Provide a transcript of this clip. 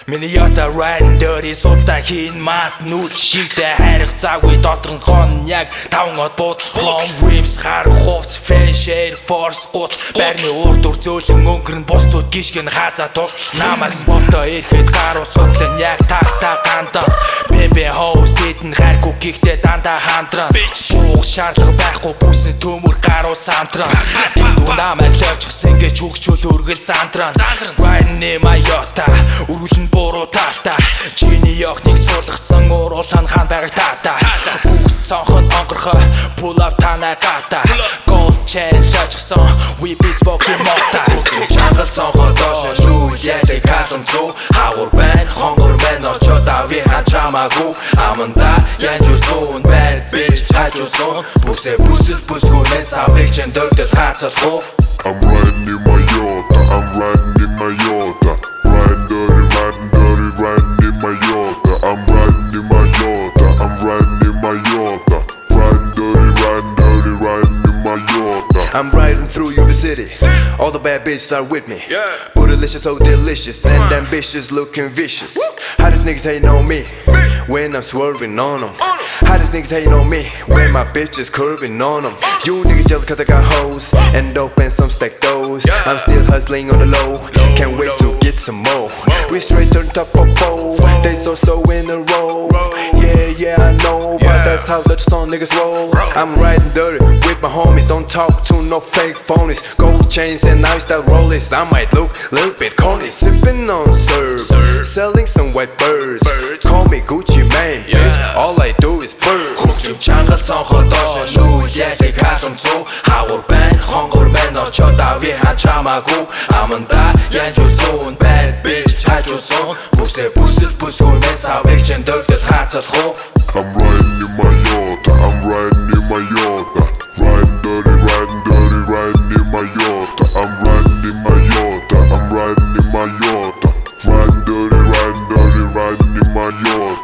Miniyota riding dirty суудаа хийн мат нүд шигтэй хайрах цагүй дотронхон яг 5 од бууд Chrome rims хар хувц Fresh Air Force гут байрны урд үр зөөлөн өнгөрн бусдууд гიშгэн хаазаа тул намайг спорто ирэхэд гарууд судлан яг тахта ганда бэмбэ хоус дитэн хайргүй гихтээ дандаа хандран буух шаардлага байхгүй бүсэн төмөр гарууд сандран дүү намайг лойчгсан гэж хөгчүүл өргөл зандран riding Miniyota үргэлэн буруу таалта чиний явахныг суулгацсан уруулан хаан байгааг таата бүгд цонхон онгорхой pull up танай гата gold chain лойчгсан we be smoking мота чангал цонхоо доош шүү ялэг хаалм зүү хавар байна хонгор мэн очоод ави хан чамаагүй аманда янжур зүүн байна bitch хажуусан бүсээ бүсэл бүсгүнэн савыг чин дөрдөл хацалхуу I'm riding in Miniyota, I'm riding in Miniyota, riding dirty, riding in Miniyota. I'm riding in Miniyota, I'm riding in Miniyota, riding dirty, riding in Miniyota. I'm riding through Yuba City. All the bad bitches are with me. Bootylicious, so delicious, and ambitious, looking vicious. Hottest niggas hating on me when I'm swerving on them. Hottest niggas hating on me when my bitch is curving on them. You niggas jealous cause I got hoes and dope and some stack those. I'm still hustling on the low, can't wait to get some more. We straight on top of four days or so in a row. Yeah, I know, but that's how the stone niggas roll. I'm riding dirty with my homies, don't talk to no fake phonies. Gold chains and lifestyle rollies, I might look a little bit corny. Sipping on serve, selling some white birds. Call me Gucci Mane, bitch, all I do is bird. хөгжим чангал цонхоо доош шүү ялэг хаалм зүү хавар байна хонгор мэн очоод ави хан чамаагүй аманда янжур зүүн байна bitch хажуусан бүсээ бүсэл бүсгүнэн савыг чин дөрдөл хацалхуу I'm riding in Miniyota, I'm riding in Miniyota, riding dirty, riding in Miniyota. I'm riding in Miniyota, I'm riding in Miniyota, riding dirty, riding in Miniyota.